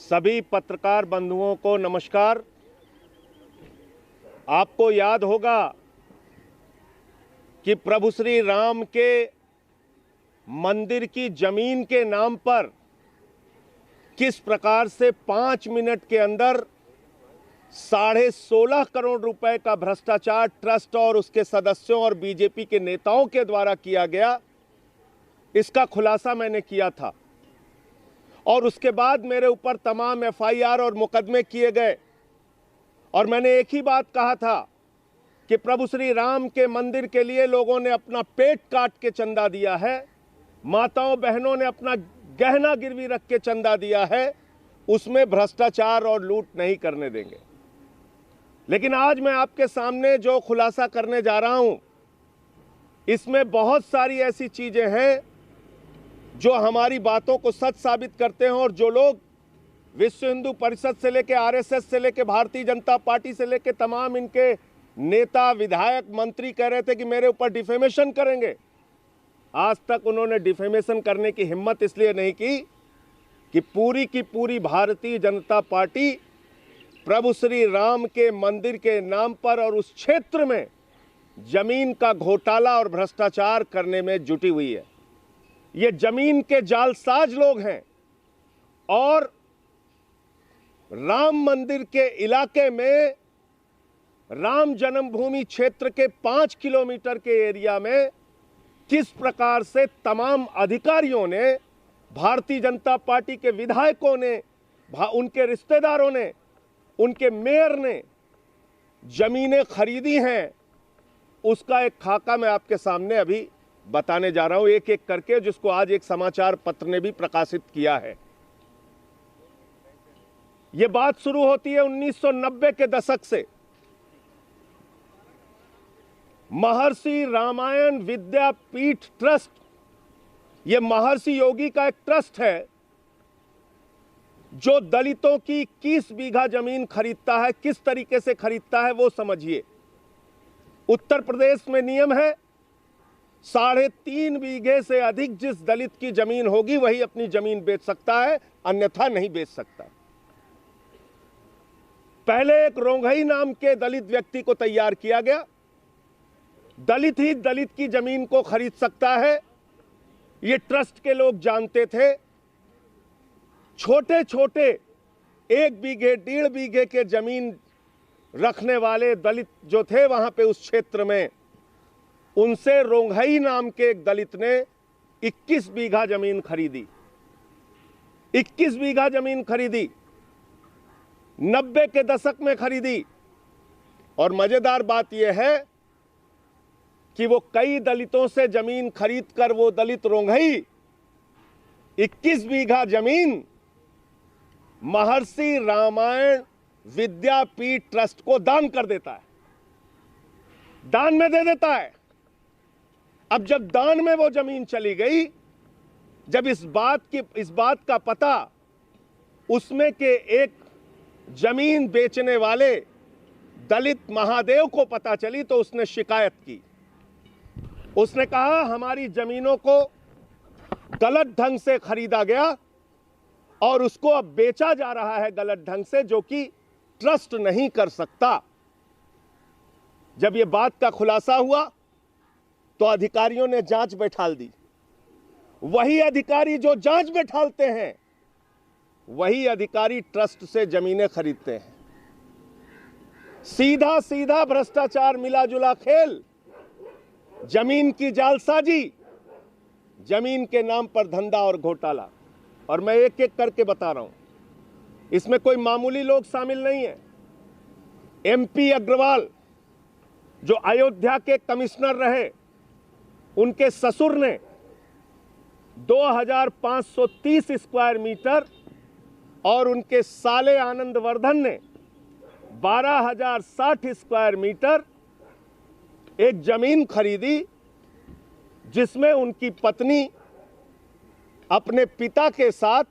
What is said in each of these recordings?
सभी पत्रकार बंधुओं को नमस्कार। आपको याद होगा कि प्रभु श्री राम के मंदिर की जमीन के नाम पर किस प्रकार से 5 मिनट के अंदर 16.5 करोड़ रुपए का भ्रष्टाचार ट्रस्ट और उसके सदस्यों और बीजेपी के नेताओं के द्वारा किया गया, इसका खुलासा मैंने किया था। और उसके बाद मेरे ऊपर तमाम एफआईआर और मुकदमे किए गए और मैंने एक ही बात कहा था कि प्रभु श्री राम के मंदिर के लिए लोगों ने अपना पेट काट के चंदा दिया है, माताओं बहनों ने अपना गहना गिरवी रख के चंदा दिया है, उसमें भ्रष्टाचार और लूट नहीं करने देंगे। लेकिन आज मैं आपके सामने जो खुलासा करने जा रहा हूं, इसमें बहुत सारी ऐसी चीजें हैं जो हमारी बातों को सच साबित करते हैं। और जो लोग विश्व हिंदू परिषद से लेकर आरएसएस से लेकर भारतीय जनता पार्टी से लेकर तमाम इनके नेता विधायक मंत्री कह रहे थे कि मेरे ऊपर डिफेमेशन करेंगे, आज तक उन्होंने डिफेमेशन करने की हिम्मत इसलिए नहीं की पूरी भारतीय जनता पार्टी प्रभु श्री राम के मंदिर के नाम पर और उस क्षेत्र में जमीन का घोटाला और भ्रष्टाचार करने में जुटी हुई है। ये जमीन के जालसाज लोग हैं और राम मंदिर के इलाके में राम जन्मभूमि क्षेत्र के 5 किलोमीटर के एरिया में किस प्रकार से तमाम अधिकारियों ने, भारतीय जनता पार्टी के विधायकों ने, उनके रिश्तेदारों ने, उनके मेयर ने जमीनें खरीदी हैं, उसका एक खाका मैं आपके सामने अभी बताने जा रहा हूं एक एक करके, जिसको आज एक समाचार पत्र ने भी प्रकाशित किया है। यह बात शुरू होती है 1990 के दशक से। महर्षि रामायण विद्यापीठ ट्रस्ट, यह महर्षि योगी का एक ट्रस्ट है जो दलितों की 21 बीघा जमीन खरीदता है। किस तरीके से खरीदता है वो समझिए। उत्तर प्रदेश में नियम है 3.5 बीघे से अधिक जिस दलित की जमीन होगी वही अपनी जमीन बेच सकता है, अन्यथा नहीं बेच सकता। पहले एक रोंघई नाम के दलित व्यक्ति को तैयार किया गया। दलित ही दलित की जमीन को खरीद सकता है, ये ट्रस्ट के लोग जानते थे। छोटे छोटे 1 बीघे 1.5 बीघे के जमीन रखने वाले दलित जो थे वहां पे उस क्षेत्र में, उनसे रोंघई नाम के एक दलित ने 21 बीघा जमीन खरीदी। 21 बीघा जमीन खरीदी, 90 के दशक में खरीदी। और मजेदार बात यह है कि वो कई दलितों से जमीन खरीदकर वो दलित रोंघई 21 बीघा जमीन महर्षि रामायण विद्यापीठ ट्रस्ट को दान कर देता है, दान में दे देता है। अब जब दान में वो जमीन चली गई, जब इस बात का पता उसमें के एक जमीन बेचने वाले दलित महादेव को पता चली तो उसने शिकायत की। उसने कहा हमारी जमीनों को गलत ढंग से खरीदा गया और उसको अब बेचा जा रहा है गलत ढंग से, जो कि ट्रस्ट नहीं कर सकता। जब यह बात का खुलासा हुआ तो अधिकारियों ने जांच बैठाल दी। वही अधिकारी जो जांच बैठालते हैं, वही अधिकारी ट्रस्ट से जमीनें खरीदते हैं। सीधा सीधा भ्रष्टाचार, मिला जुला खेल, जमीन की जालसाजी, जमीन के नाम पर धंधा और घोटाला। और मैं एक एक करके बता रहा हूं, इसमें कोई मामूली लोग शामिल नहीं है। एमपी अग्रवाल जो अयोध्या के कमिश्नर रहे, उनके ससुर ने 2530 स्क्वायर मीटर और उनके साले आनंदवर्धन ने 12060 स्क्वायर मीटर एक जमीन खरीदी, जिसमें उनकी पत्नी अपने पिता के साथ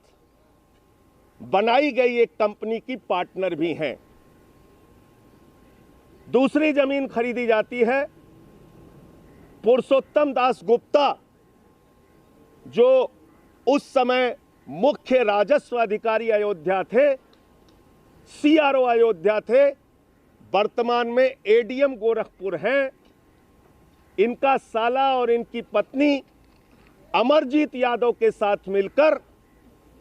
बनाई गई एक कंपनी की पार्टनर भी हैं। दूसरी जमीन खरीदी जाती है पुरुषोत्तम दास गुप्ता, जो उस समय मुख्य राजस्व अधिकारी अयोध्या थे, सीआरओ अयोध्या थे, वर्तमान में एडीएम गोरखपुर हैं। इनका साला और इनकी पत्नी अमरजीत यादव के साथ मिलकर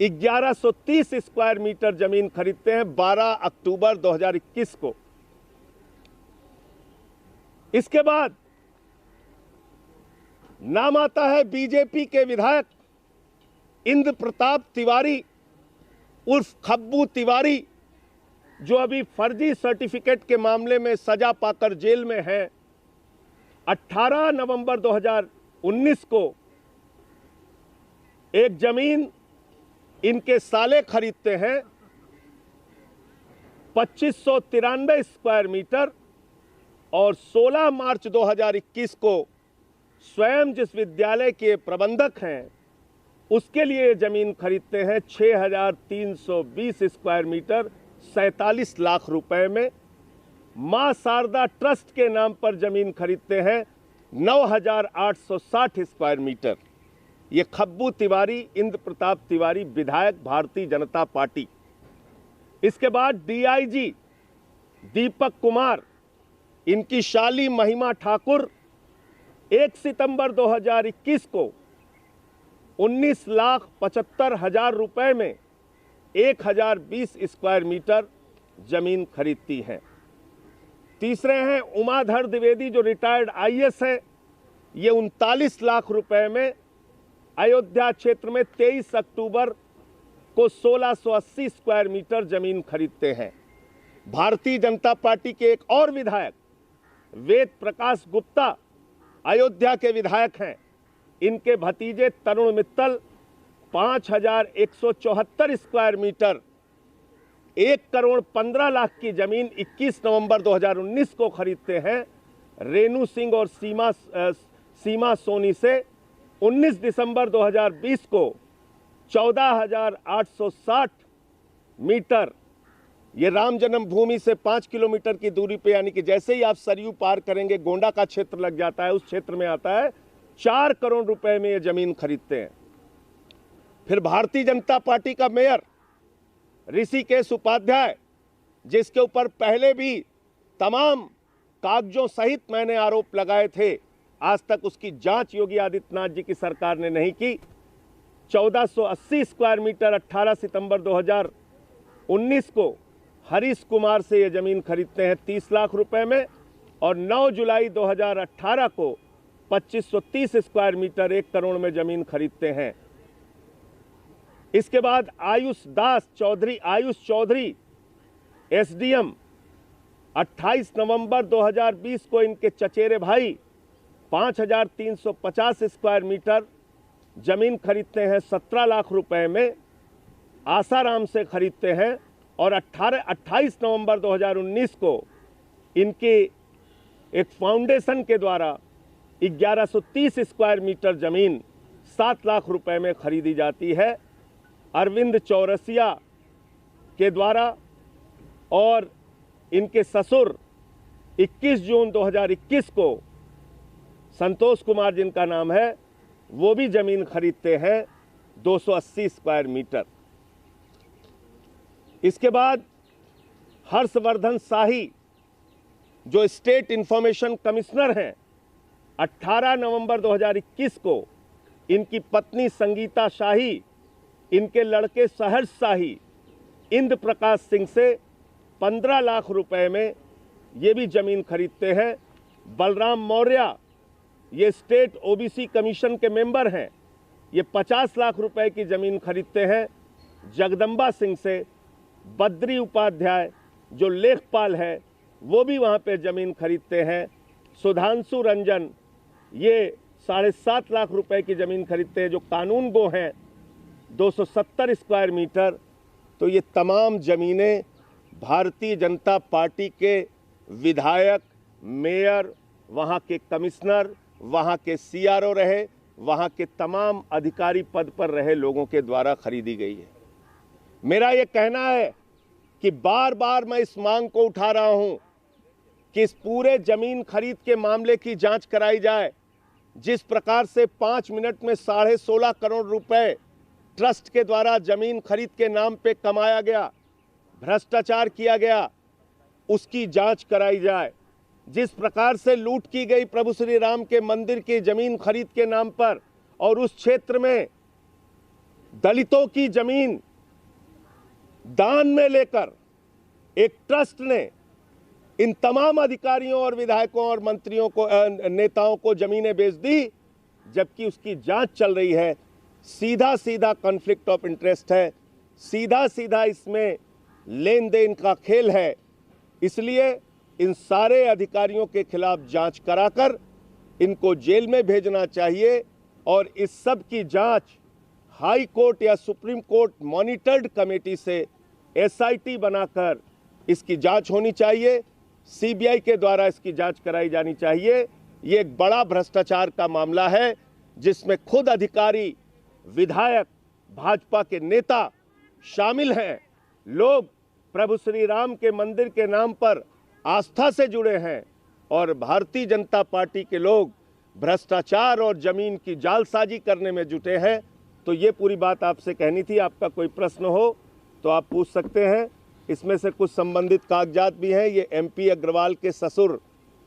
1130 स्क्वायर मीटर जमीन खरीदते हैं 12 अक्टूबर 2021 को। इसके बाद नाम आता है बीजेपी के विधायक इंद्र प्रताप तिवारी उर्फ खब्बू तिवारी, जो अभी फर्जी सर्टिफिकेट के मामले में सजा पाकर जेल में है। 18 नवंबर 2019 को एक जमीन इनके साले खरीदते हैं 2593 स्क्वायर मीटर, और 16 मार्च 2021 को स्वयं जिस विद्यालय के प्रबंधक हैं उसके लिए जमीन खरीदते हैं 6320 स्क्वायर मीटर 47 लाख रुपए में। मां शारदा ट्रस्ट के नाम पर जमीन खरीदते हैं 9860 स्क्वायर मीटर। ये खब्बू तिवारी, इंद्र प्रताप तिवारी, विधायक भारतीय जनता पार्टी। इसके बाद डीआईजी दीपक कुमार, इनकी शाली महिमा ठाकुर 1 सितंबर 2021 को 19,75,000 रुपए में 1020 स्क्वायर मीटर जमीन खरीदती हैं। तीसरे हैं उमाधर द्विवेदी, जो रिटायर्ड आईएएस है। ये 39 लाख रुपए में अयोध्या क्षेत्र में 23 अक्टूबर को 1680 स्क्वायर मीटर जमीन खरीदते हैं। भारतीय जनता पार्टी के एक और विधायक वेद प्रकाश गुप्ता अयोध्या के विधायक हैं। इनके भतीजे तरुण मित्तल 5174 स्क्वायर मीटर 1,15,00,000 की जमीन 21 नवंबर 2019 को खरीदते हैं रेणु सिंह और सीमा सोनी से। 19 दिसंबर 2020 को 14,860 मीटर, ये राम जन्मभूमि से 5 किलोमीटर की दूरी पे, यानी कि जैसे ही आप सरयू पार करेंगे गोंडा का क्षेत्र लग जाता है, उस क्षेत्र में आता है, 4 करोड़ रुपए में ये जमीन खरीदते हैं। फिर भारतीय जनता पार्टी का मेयर ऋषिकेश उपाध्याय, जिसके ऊपर पहले भी तमाम कागजों सहित मैंने आरोप लगाए थे, आज तक उसकी जांच योगी आदित्यनाथ जी की सरकार ने नहीं की। 1480 स्क्वायर मीटर 18 सितंबर 2019 को हरीश कुमार से ये जमीन खरीदते हैं 30 लाख रुपए में, और 9 जुलाई 2018 को 2530 स्क्वायर मीटर 1 करोड़ में जमीन खरीदते हैं। इसके बाद आयुष चौधरी एसडीएम 28 नवंबर 2020 को इनके चचेरे भाई 5350 स्क्वायर मीटर जमीन खरीदते हैं 17 लाख रुपए में, आसाराम से खरीदते हैं। और 28 नवंबर 2019 को इनके एक फाउंडेशन के द्वारा 1130 स्क्वायर मीटर जमीन 7 लाख रुपए में खरीदी जाती है अरविंद चौरसिया के द्वारा। और इनके ससुर 21 जून 2021 को संतोष कुमार, जिनका नाम है, वो भी जमीन खरीदते हैं 280 स्क्वायर मीटर। इसके बाद हर्षवर्धन शाही, जो स्टेट इंफॉर्मेशन कमिश्नर हैं, 18 नवंबर 2021 को इनकी पत्नी संगीता शाही, इनके लड़के सहर्ष शाही, इंद्र प्रकाश सिंह से 15 लाख रुपए में ये भी जमीन खरीदते हैं। बलराम मौर्य, ये स्टेट ओबीसी कमीशन के मेंबर हैं, ये 50 लाख रुपए की जमीन खरीदते हैं जगदम्बा सिंह से। बद्री उपाध्याय, जो लेखपाल है, वो भी वहाँ पे जमीन खरीदते हैं। सुधांशु रंजन, ये 7.5 लाख रुपए की जमीन खरीदते हैं, जो कानून गो हैं, 270 स्क्वायर मीटर। तो ये तमाम ज़मीनें भारतीय जनता पार्टी के विधायक, मेयर, वहाँ के कमिश्नर, वहाँ के सीआरओ रहे, वहाँ के तमाम अधिकारी पद पर रहे लोगों के द्वारा खरीदी गई है। मेरा ये कहना है कि बार बार मैं इस मांग को उठा रहा हूँ कि इस पूरे जमीन खरीद के मामले की जांच कराई जाए। जिस प्रकार से 5 मिनट में 16.5 करोड़ रुपए ट्रस्ट के द्वारा जमीन खरीद के नाम पे कमाया गया, भ्रष्टाचार किया गया, उसकी जांच कराई जाए। जिस प्रकार से लूट की गई प्रभु श्री राम के मंदिर की जमीन खरीद के नाम पर, और उस क्षेत्र में दलितों की जमीन दान में लेकर एक ट्रस्ट ने इन तमाम अधिकारियों और विधायकों और मंत्रियों को, नेताओं को जमीनें बेच दी, जबकि उसकी जांच चल रही है। सीधा सीधा कॉन्फ्लिक्ट ऑफ इंटरेस्ट है, सीधा सीधा इसमें लेन देन का खेल है। इसलिए इन सारे अधिकारियों के खिलाफ जांच कराकर इनको जेल में भेजना चाहिए, और इस सब की जांच हाई कोर्ट या सुप्रीम कोर्ट मॉनिटर्ड कमेटी से SIT बनाकर इसकी जांच होनी चाहिए। CBI के द्वारा इसकी जांच कराई जानी चाहिए। ये एक बड़ा भ्रष्टाचार का मामला है, जिसमें खुद अधिकारी, विधायक, भाजपा के नेता शामिल हैं। लोग प्रभु श्री राम के मंदिर के नाम पर आस्था से जुड़े हैं, और भारतीय जनता पार्टी के लोग भ्रष्टाचार और जमीन की जालसाजी करने में जुटे हैं। तो ये पूरी बात आपसे कहनी थी। आपका कोई प्रश्न हो तो आप पूछ सकते हैं। इसमें से कुछ संबंधित कागजात भी हैं। ये MP अग्रवाल के ससुर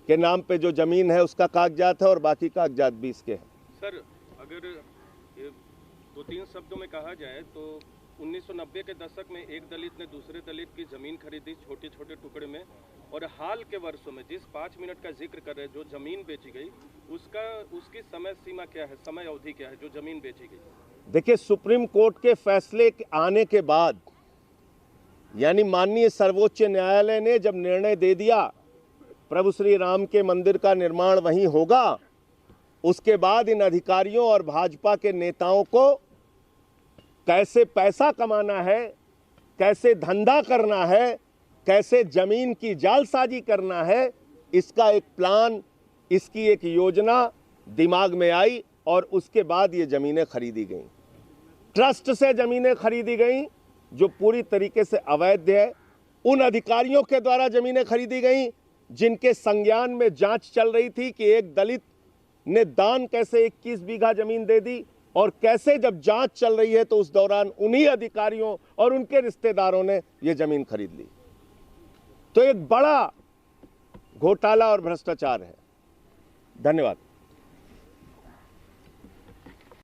के नाम पे जो जमीन है उसका कागजात है, और बाकी कागजात भी इसके हैं। सर, अगर दो तीन शब्दों में कहा जाए तो 1990 के दशक में एक दलित ने दूसरे दलित की जमीन खरीदी छोटे छोटे टुकड़े में, और हाल के वर्षों में जिस 5 मिनट का जिक्र कर रहे हैं, जो जमीन बेची गई, उसकी समय सीमा क्या है, समय अवधि क्या है जो जमीन बेची गई? देखिए, सुप्रीम कोर्ट के फैसले आने के बाद, यानी माननीय सर्वोच्च न्यायालय ने जब निर्णय दे दिया प्रभु श्री राम के मंदिर का निर्माण वहीं होगा, उसके बाद इन अधिकारियों और भाजपा के नेताओं को कैसे पैसा कमाना है, कैसे धंधा करना है, कैसे जमीन की जालसाजी करना है, इसका एक प्लान, इसकी एक योजना दिमाग में आई, और उसके बाद ये ज़मीनें खरीदी गईं। ट्रस्ट से ज़मीनें खरीदी गईं जो पूरी तरीके से अवैध है। उन अधिकारियों के द्वारा ज़मीनें खरीदी गईं जिनके संज्ञान में जांच चल रही थी कि एक दलित ने दान कैसे 21 बीघा ज़मीन दे दी, और कैसे जब जांच चल रही है तो उस दौरान उन्हीं अधिकारियों और उनके रिश्तेदारों ने ये ज़मीन खरीद ली। तो एक बड़ा घोटाला और भ्रष्टाचार है। धन्यवाद।